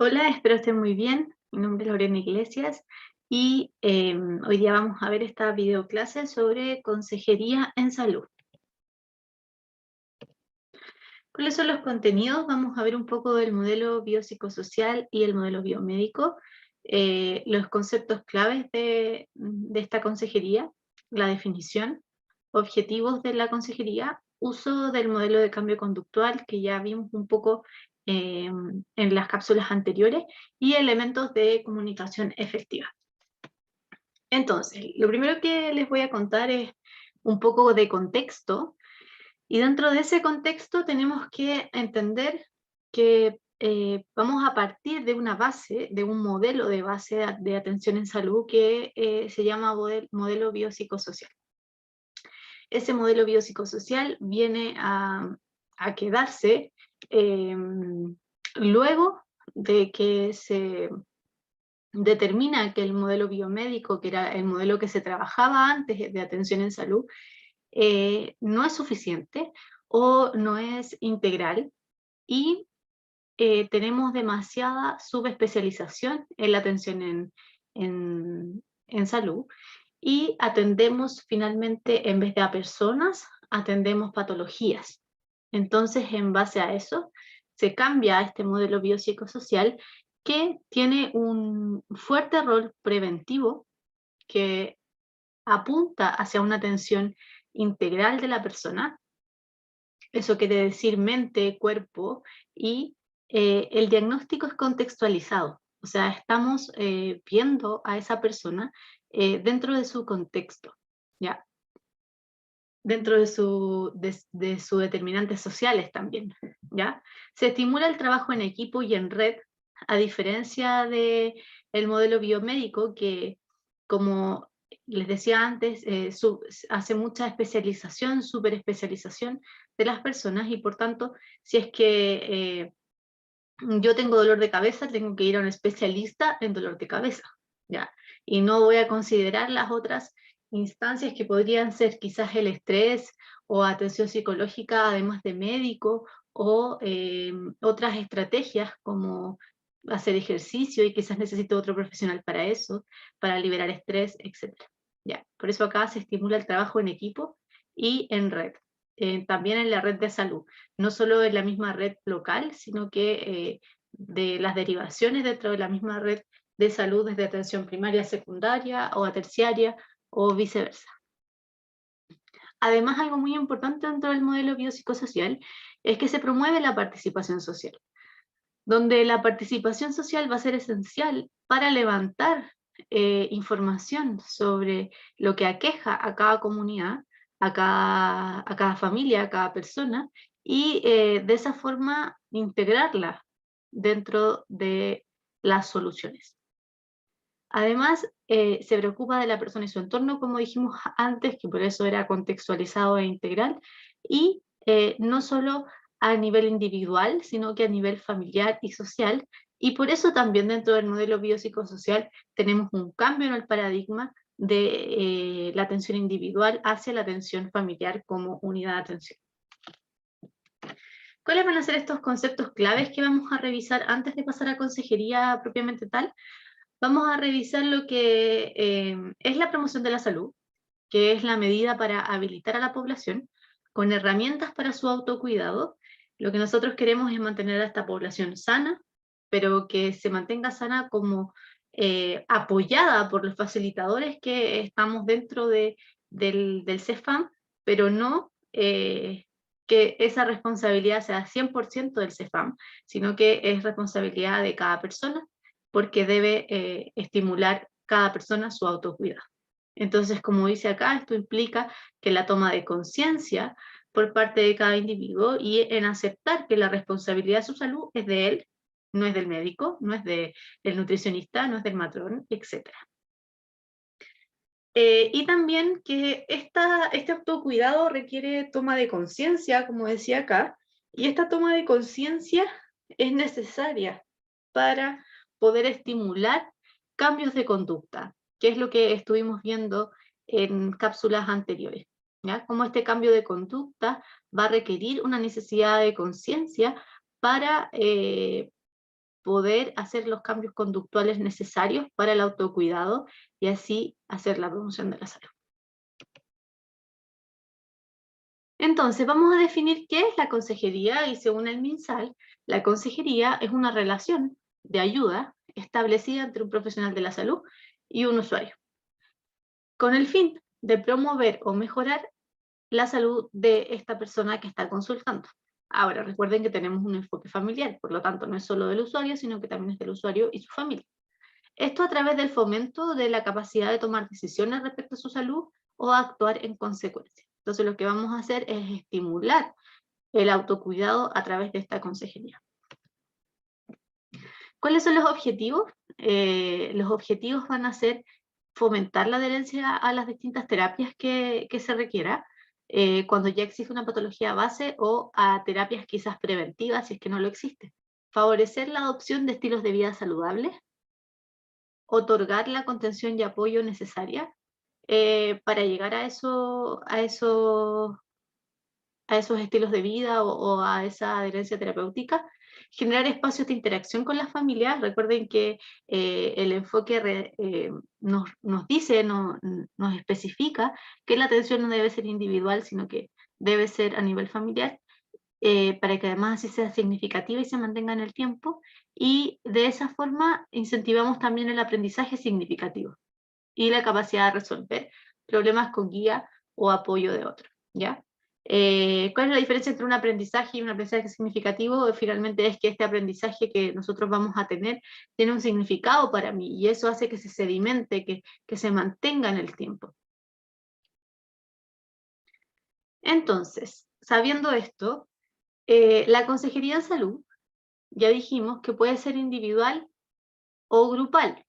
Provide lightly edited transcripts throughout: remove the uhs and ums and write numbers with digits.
Hola, espero estén muy bien. Mi nombre es Lorena Iglesias y hoy día vamos a ver esta videoclase sobre consejería en salud. ¿Cuáles son los contenidos? Vamos a ver un poco del modelo biopsicosocial y el modelo biomédico, los conceptos claves de esta consejería, la definición, objetivos de la consejería, uso del modelo de cambio conductual que ya vimos un poco en las cápsulas anteriores y elementos de comunicación efectiva. Entonces, lo primero que les voy a contar es un poco de contexto y dentro de ese contexto tenemos que entender que vamos a partir de una base, de un modelo de base de atención en salud que se llama modelo biopsicosocial. Ese modelo biopsicosocial viene a quedarse eh, luego de que se determina que el modelo biomédico, que era el modelo que se trabajaba antes de atención en salud, no es suficiente o no es integral y tenemos demasiada subespecialización en la atención en salud y atendemos finalmente, en vez de a personas, atendemos patologías. Entonces, en base a eso, se cambia a este modelo biopsicosocial que tiene un fuerte rol preventivo que apunta hacia una atención integral de la persona. Eso quiere decir mente, cuerpo, y el diagnóstico es contextualizado. O sea, estamos viendo a esa persona dentro de su contexto, ¿ya? Dentro de sus determinantes sociales también, ¿ya? Se estimula el trabajo en equipo y en red, a diferencia de el modelo biomédico que, como les decía antes, hace mucha especialización, superespecialización de las personas y por tanto, si es que yo tengo dolor de cabeza, tengo que ir a un especialista en dolor de cabeza, ¿ya? Y no voy a considerar las otras instancias que podrían ser quizás el estrés o atención psicológica, además de médico, o otras estrategias como hacer ejercicio y quizás necesito otro profesional para eso, para liberar estrés, etc. ¿Ya? Por eso acá se estimula el trabajo en equipo y en red, también en la red de salud no solo en la misma red local, sino que de las derivaciones dentro de la misma red de salud desde atención primaria a secundaria o a terciaria o viceversa. Además, algo muy importante dentro del modelo biopsicosocial es que se promueve la participación social, donde la participación social va a ser esencial para levantar información sobre lo que aqueja a cada comunidad, a cada familia, a cada persona, y de esa forma integrarla dentro de las soluciones. Además, se preocupa de la persona y su entorno, como dijimos antes, que por eso era contextualizado e integral, y no solo a nivel individual, sino que a nivel familiar y social, y por eso también dentro del modelo biopsicosocial tenemos un cambio en el paradigma de la atención individual hacia la atención familiar como unidad de atención. ¿Cuáles van a ser estos conceptos claves que vamos a revisar antes de pasar a consejería propiamente tal? Vamos a revisar lo que es la promoción de la salud, que es la medida para habilitar a la población con herramientas para su autocuidado. Lo que nosotros queremos es mantener a esta población sana, pero que se mantenga sana como apoyada por los facilitadores que estamos dentro del CEFAM, pero no que esa responsabilidad sea 100% del CEFAM, sino que es responsabilidad de cada persona porque debe estimular cada persona su autocuidado. Entonces, como dice acá, esto implica que la toma de conciencia por parte de cada individuo y en aceptar que la responsabilidad de su salud es de él, no es del médico, no es del nutricionista, no es del matrón, etc. Y también que este autocuidado requiere toma de conciencia, como decía acá, y esta toma de conciencia es necesaria para poder estimular cambios de conducta, que es lo que estuvimos viendo en cápsulas anteriores. ¿Ya? Cómo este cambio de conducta va a requerir una necesidad de conciencia para poder hacer los cambios conductuales necesarios para el autocuidado y así hacer la promoción de la salud. Entonces, vamos a definir qué es la consejería y según el MinSal, la consejería es una relación de ayuda establecida entre un profesional de la salud y un usuario, con el fin de promover o mejorar la salud de esta persona que está consultando. Ahora, recuerden que tenemos un enfoque familiar, por lo tanto no es solo del usuario, sino que también es del usuario y su familia. Esto a través del fomento de la capacidad de tomar decisiones respecto a su salud o actuar en consecuencia. Entonces lo que vamos a hacer es estimular el autocuidado a través de esta consejería. ¿Cuáles son los objetivos? Los objetivos van a ser fomentar la adherencia a las distintas terapias que se requiera, cuando ya existe una patología base o a terapias quizás preventivas si es que no lo existe. Favorecer la adopción de estilos de vida saludables, otorgar la contención y apoyo necesaria para llegar a esos estilos de vida o a esa adherencia terapéutica, generar espacios de interacción con las familias. Recuerden que el enfoque nos dice, nos especifica que la atención no debe ser individual, sino que debe ser a nivel familiar, para que además así sea significativa y se mantenga en el tiempo, y de esa forma incentivamos también el aprendizaje significativo y la capacidad de resolver problemas con guía o apoyo de otros, ¿ya? ¿Cuál es la diferencia entre un aprendizaje y un aprendizaje significativo? Finalmente es que este aprendizaje que nosotros vamos a tener tiene un significado para mí y eso hace que se sedimente, que se mantenga en el tiempo. Entonces, sabiendo esto, la consejería de salud, ya dijimos que puede ser individual o grupal.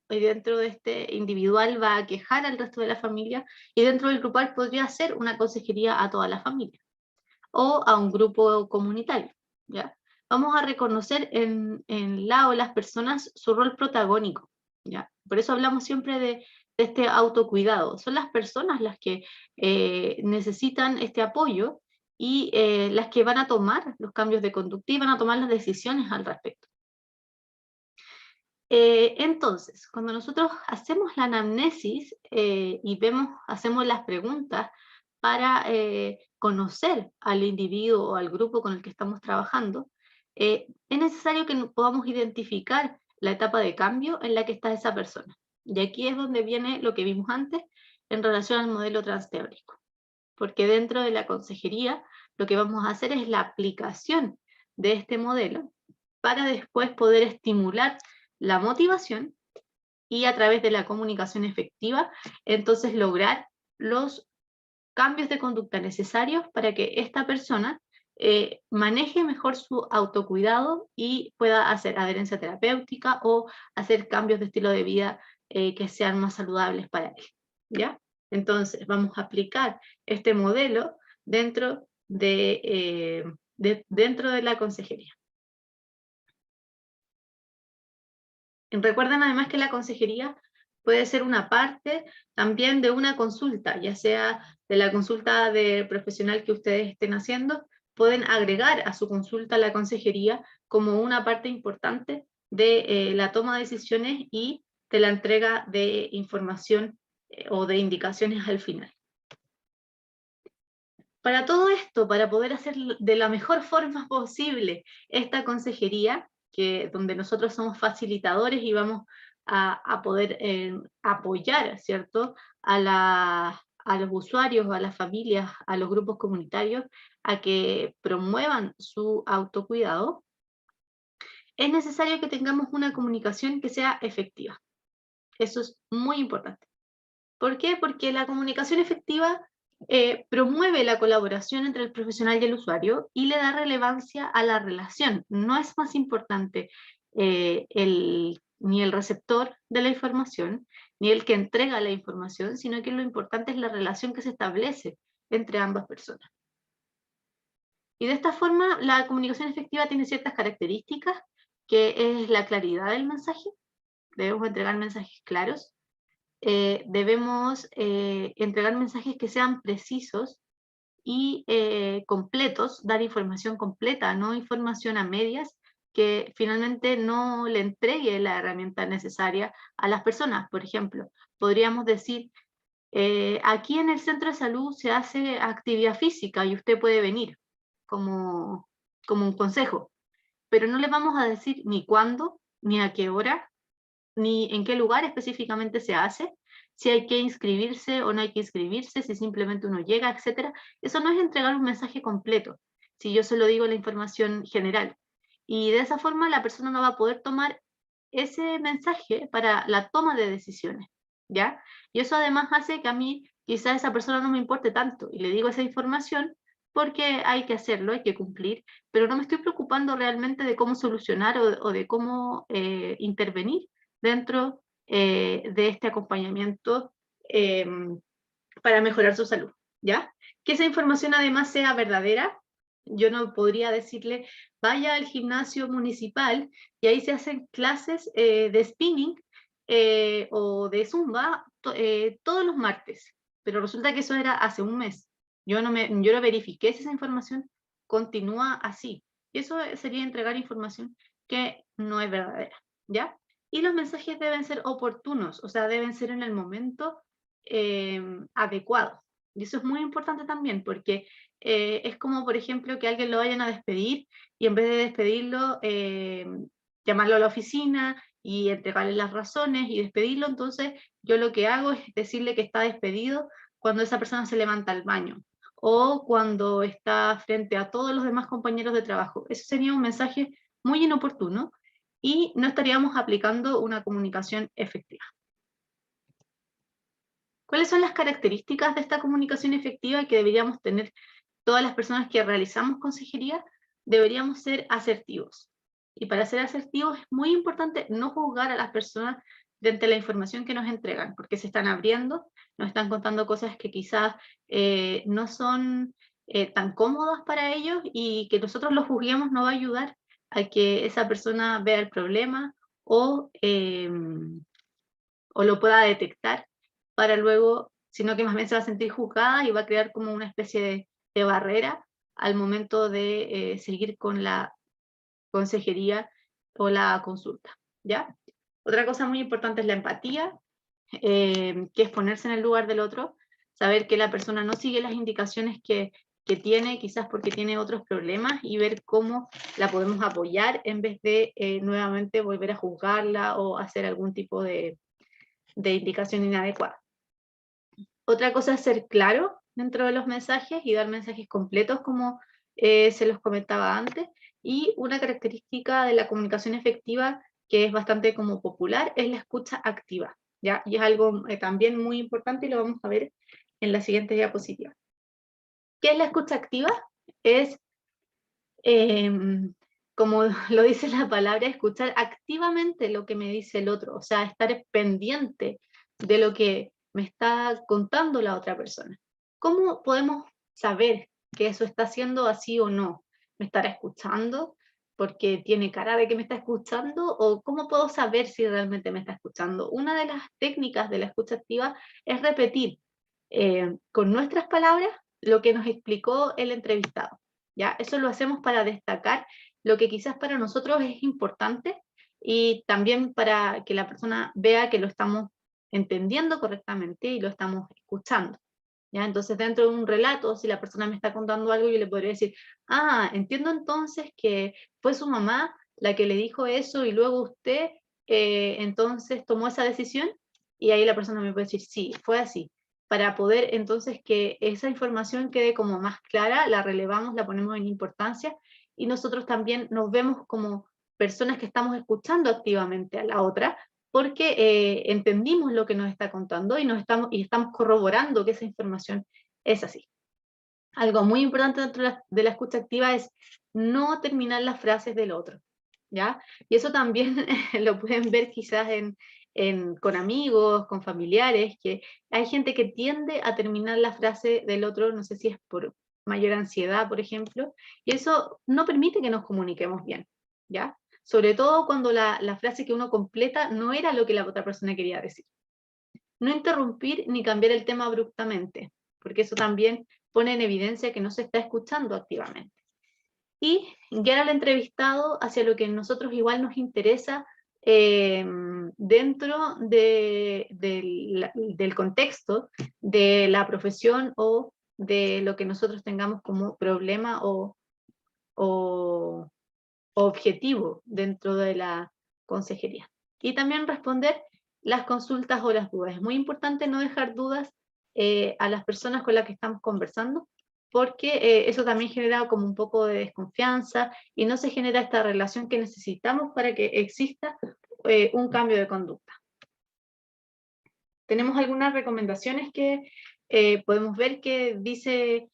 Y dentro de este individual va a quejar al resto de la familia y dentro del grupal podría ser una consejería a toda la familia o a un grupo comunitario, ¿ya? Vamos a reconocer en la o las personas su rol protagónico, ¿ya? Por eso hablamos siempre de este autocuidado. Son las personas las que necesitan este apoyo y las que van a tomar los cambios de conducta y van a tomar las decisiones al respecto. Entonces, cuando nosotros hacemos la anamnesis y hacemos las preguntas para conocer al individuo o al grupo con el que estamos trabajando, es necesario que podamos identificar la etapa de cambio en la que está esa persona. Y aquí es donde viene lo que vimos antes en relación al modelo transteórico. Porque dentro de la consejería lo que vamos a hacer es la aplicación de este modelo para después poder estimular la motivación y a través de la comunicación efectiva, entonces lograr los cambios de conducta necesarios para que esta persona maneje mejor su autocuidado y pueda hacer adherencia terapéutica o hacer cambios de estilo de vida que sean más saludables para él, ¿ya? Entonces vamos a aplicar este modelo dentro dentro de la consejería. Recuerden además que la consejería puede ser una parte también de una consulta, ya sea de la consulta de profesional que ustedes estén haciendo, pueden agregar a su consulta la consejería como una parte importante de la toma de decisiones y de la entrega de información o de indicaciones al final. Para todo esto, para poder hacer de la mejor forma posible esta consejería, donde nosotros somos facilitadores y vamos a poder apoyar, ¿cierto?, a los usuarios, a las familias, a los grupos comunitarios, a que promuevan su autocuidado, es necesario que tengamos una comunicación que sea efectiva. Eso es muy importante. ¿Por qué? Porque la comunicación efectiva promueve la colaboración entre el profesional y el usuario y le da relevancia a la relación. No es más importante ni el receptor de la información, ni el que entrega la información, sino que lo importante es la relación que se establece entre ambas personas. Y de esta forma, la comunicación efectiva tiene ciertas características, que es la claridad del mensaje. Debemos entregar mensajes claros, debemos entregar mensajes que sean precisos y completos, dar información completa, no información a medias que finalmente no le entregue la herramienta necesaria a las personas. Por ejemplo, podríamos decir, aquí en el centro de salud se hace actividad física y usted puede venir como, como un consejo, pero no le vamos a decir ni cuándo, ni a qué hora, ni en qué lugar específicamente se hace, si hay que inscribirse o no hay que inscribirse, si simplemente uno llega, etcétera. Eso no es entregar un mensaje completo, si yo solo digo la información general. Y de esa forma la persona no va a poder tomar ese mensaje para la toma de decisiones, ¿ya? Y eso además hace que a mí quizás esa persona no me importe tanto y le digo esa información porque hay que hacerlo, hay que cumplir, pero no me estoy preocupando realmente de cómo solucionar o de cómo intervenir dentro de este acompañamiento eh, para mejorar su salud, ¿ya? Que esa información además sea verdadera. Yo no podría decirle, vaya al gimnasio municipal y ahí se hacen clases de spinning o de zumba todos los martes, pero resulta que eso era hace un mes. Yo no verifiqué si esa información continúa así. Y eso sería entregar información que no es verdadera, ¿ya? Y los mensajes deben ser oportunos, o sea, deben ser en el momento adecuado. Y eso es muy importante también, porque es como, por ejemplo, que alguien lo vayan a despedir y en vez de despedirlo, llamarlo a la oficina y entregarle las razones y despedirlo, entonces yo lo que hago es decirle que está despedido cuando esa persona se levanta al baño o cuando está frente a todos los demás compañeros de trabajo. Eso sería un mensaje muy inoportuno y no estaríamos aplicando una comunicación efectiva. ¿Cuáles son las características de esta comunicación efectiva que deberíamos tener todas las personas que realizamos consejería? Deberíamos ser asertivos. Y para ser asertivos es muy importante no juzgar a las personas frente a la información que nos entregan, porque se están abriendo, nos están contando cosas que quizás no son tan cómodas para ellos y que nosotros los juzguemos no va a ayudar a que esa persona vea el problema o lo pueda detectar para luego, sino que más bien se va a sentir juzgada y va a crear como una especie de barrera al momento de seguir con la consejería o la consulta, ¿ya? Otra cosa muy importante es la empatía, que es ponerse en el lugar del otro, saber que la persona no sigue las indicaciones que tiene, quizás porque tiene otros problemas, y ver cómo la podemos apoyar en vez de nuevamente volver a juzgarla o hacer algún tipo de indicación inadecuada. Otra cosa es ser claro dentro de los mensajes y dar mensajes completos, como se los comentaba antes. Y una característica de la comunicación efectiva que es bastante como popular es la escucha activa, ¿ya? Y es algo también muy importante y lo vamos a ver en la siguiente diapositiva. ¿Qué es la escucha activa? Es, como lo dice la palabra, escuchar activamente lo que me dice el otro, o sea, estar pendiente de lo que me está contando la otra persona. ¿Cómo podemos saber que eso está siendo así o no? ¿Me estará escuchando porque tiene cara de que me está escuchando? ¿O cómo puedo saber si realmente me está escuchando? Una de las técnicas de la escucha activa es repetir con nuestras palabras lo que nos explicó el entrevistado, ¿ya? Eso lo hacemos para destacar lo que quizás para nosotros es importante y también para que la persona vea que lo estamos entendiendo correctamente y lo estamos escuchando, ¿ya? Entonces, dentro de un relato, si la persona me está contando algo, yo le podría decir, ah, entiendo entonces que fue su mamá la que le dijo eso y luego usted entonces tomó esa decisión, y ahí la persona me puede decir, sí, fue así. Para poder entonces que esa información quede como más clara, la relevamos, la ponemos en importancia y nosotros también nos vemos como personas que estamos escuchando activamente a la otra, porque entendimos lo que nos está contando y, y estamos corroborando que esa información es así. Algo muy importante dentro de la escucha activa es no terminar las frases del otro, ¿ya? Y eso también lo pueden ver quizás con amigos, con familiares, que hay gente que tiende a terminar la frase del otro, no sé si es por mayor ansiedad, por ejemplo, y eso no permite que nos comuniquemos bien, ¿ya? Sobre todo cuando la frase que uno completa no era lo que la otra persona quería decir. No interrumpir ni cambiar el tema abruptamente, porque eso también pone en evidencia que no se está escuchando activamente. y guiar al entrevistado hacia lo que a nosotros igual nos interesa dentro del contexto de la profesión o de lo que nosotros tengamos como problema o objetivo dentro de la consejería. Y también responder las consultas o las dudas. Es muy importante no dejar dudas a las personas con las que estamos conversando, porque eso también genera como un poco de desconfianza y no se genera esta relación que necesitamos para que exista un cambio de conducta. Tenemos algunas recomendaciones que podemos ver que dicen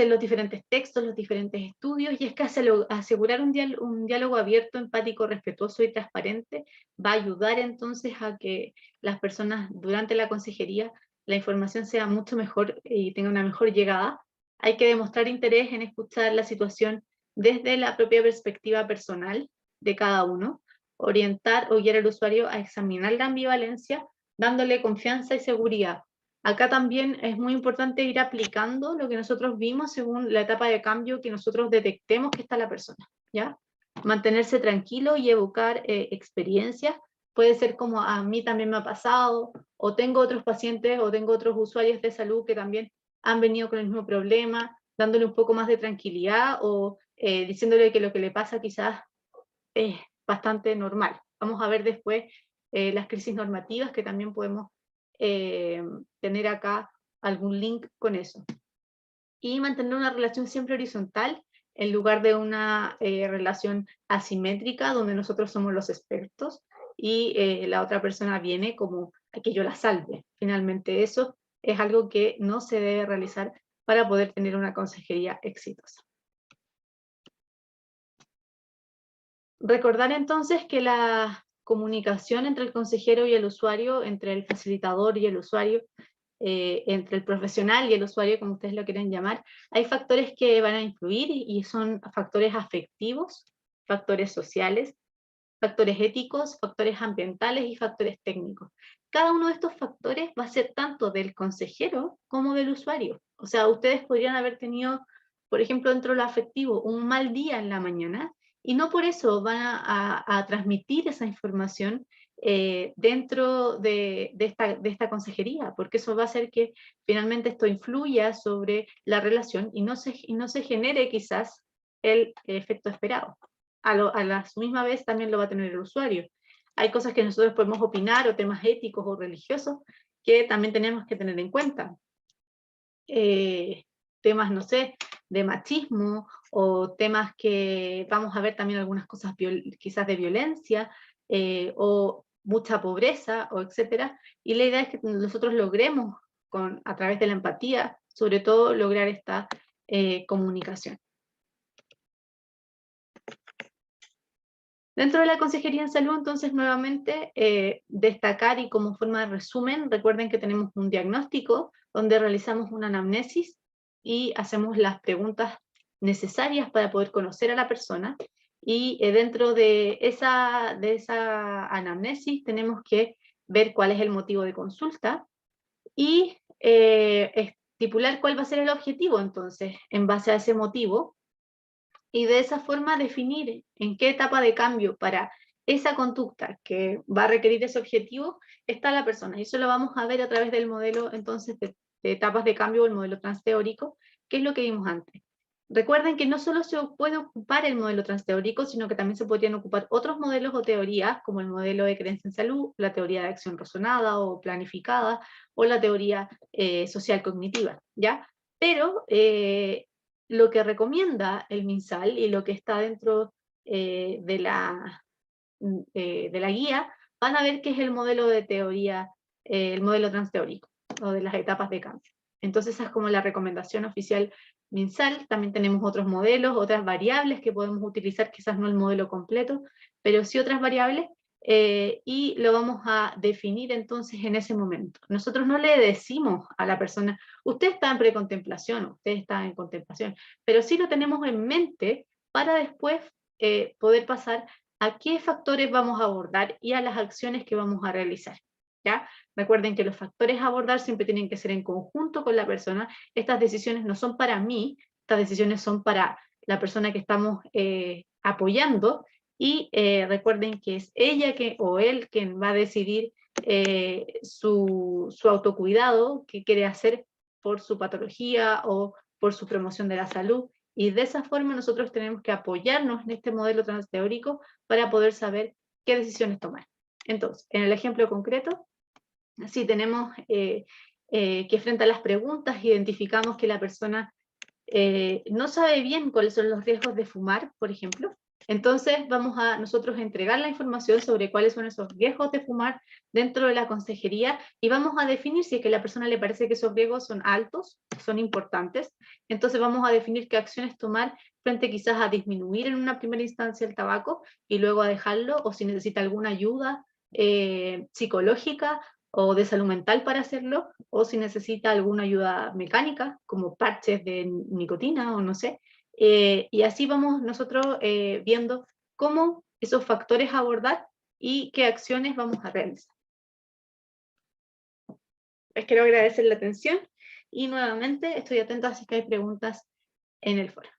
los diferentes textos, los diferentes estudios, y es que asegurar un diálogo abierto, empático, respetuoso y transparente va a ayudar entonces a que las personas durante la consejería la información sea mucho mejor y tenga una mejor llegada. Hay que demostrar interés en escuchar la situación desde la propia perspectiva personal de cada uno, orientar o guiar al usuario a examinar la ambivalencia, dándole confianza y seguridad. Acá también es muy importante ir aplicando lo que nosotros vimos según la etapa de cambio que nosotros detectemos que está la persona, ¿ya? Mantenerse tranquilo y evocar experiencias. Puede ser como a mí también me ha pasado, o tengo otros pacientes, o tengo otros usuarios de salud que también han venido con el mismo problema, dándole un poco más de tranquilidad o diciéndole que lo que le pasa quizás es bastante normal. Vamos a ver después las crisis normativas que también podemos tener acá algún link con eso. Y mantener una relación siempre horizontal en lugar de una relación asimétrica donde nosotros somos los expertos y la otra persona viene como a que yo la salve. Finalmente eso es algo que no se debe realizar para poder tener una consejería exitosa. Recordar entonces que la comunicación entre el consejero y el usuario, entre el facilitador y el usuario, entre el profesional y el usuario, como ustedes lo quieren llamar, hay factores que van a influir y son factores afectivos, factores sociales, factores éticos, factores ambientales y factores técnicos. Cada uno de estos factores va a ser tanto del consejero como del usuario. O sea, ustedes podrían haber tenido, por ejemplo, dentro de lo afectivo, un mal día en la mañana y no por eso van a transmitir esa información dentro de esta consejería, porque eso va a hacer que finalmente esto influya sobre la relación y no se genere quizás el efecto esperado. A la misma vez también lo va a tener el usuario. Hay cosas que nosotros podemos opinar o temas éticos o religiosos que también tenemos que tener en cuenta. Temas, no sé, de machismo o temas que vamos a ver también algunas cosas quizás de violencia o mucha pobreza o etcétera. Y la idea es que nosotros logremos a través de la empatía, sobre todo lograr esta comunicación. Dentro de la Consejería en Salud, entonces, nuevamente, destacar y como forma de resumen, recuerden que tenemos un diagnóstico donde realizamos una anamnesis y hacemos las preguntas necesarias para poder conocer a la persona. Y dentro de esa anamnesis tenemos que ver cuál es el motivo de consulta y estipular cuál va a ser el objetivo, entonces, en base a ese motivo, y de esa forma definir en qué etapa de cambio para esa conducta que va a requerir ese objetivo está la persona. Y eso lo vamos a ver a través del modelo entonces de etapas de cambio, el modelo transteórico, que es lo que vimos antes. Recuerden que no solo se puede ocupar el modelo transteórico, sino que también se podrían ocupar otros modelos o teorías, como el modelo de creencia en salud, la teoría de acción razonada o planificada, o la teoría social cognitiva, ¿ya? Pero lo que recomienda el MinSal y lo que está dentro de la guía, van a ver que es el modelo de teoría, el modelo transteórico, o de las etapas de cambio. Entonces esa es como la recomendación oficial MinSal. También tenemos otros modelos, otras variables que podemos utilizar, quizás no el modelo completo, pero sí otras variables, y lo vamos a definir entonces en ese momento. Nosotros no le decimos a la persona, usted está en precontemplación, usted está en contemplación, pero sí lo tenemos en mente para después poder pasar a qué factores vamos a abordar y a las acciones que vamos a realizar. ¿Ya? Recuerden que los factores a abordar siempre tienen que ser en conjunto con la persona. Estas decisiones no son para mí, estas decisiones son para la persona que estamos apoyando, y recuerden que es ella o él quien va a decidir su autocuidado, qué quiere hacer por su patología o por su promoción de la salud, y de esa forma nosotros tenemos que apoyarnos en este modelo transteórico para poder saber qué decisiones tomar. Entonces, en el ejemplo concreto, si tenemos que frente a las preguntas identificamos que la persona no sabe bien cuáles son los riesgos de fumar, por ejemplo, entonces vamos a nosotros entregar la información sobre cuáles son esos riesgos de fumar dentro de la consejería, y vamos a definir si es que a la persona le parece que esos riesgos son altos, son importantes. Entonces vamos a definir qué acciones tomar frente quizás a disminuir en una primera instancia el tabaco y luego a dejarlo, o si necesita alguna ayuda psicológica o de salud mental para hacerlo, o si necesita alguna ayuda mecánica, como parches de nicotina o no sé. Y así vamos nosotros viendo cómo esos factores abordar y qué acciones vamos a realizar. Les quiero agradecer la atención y nuevamente estoy atenta si es que hay preguntas en el foro.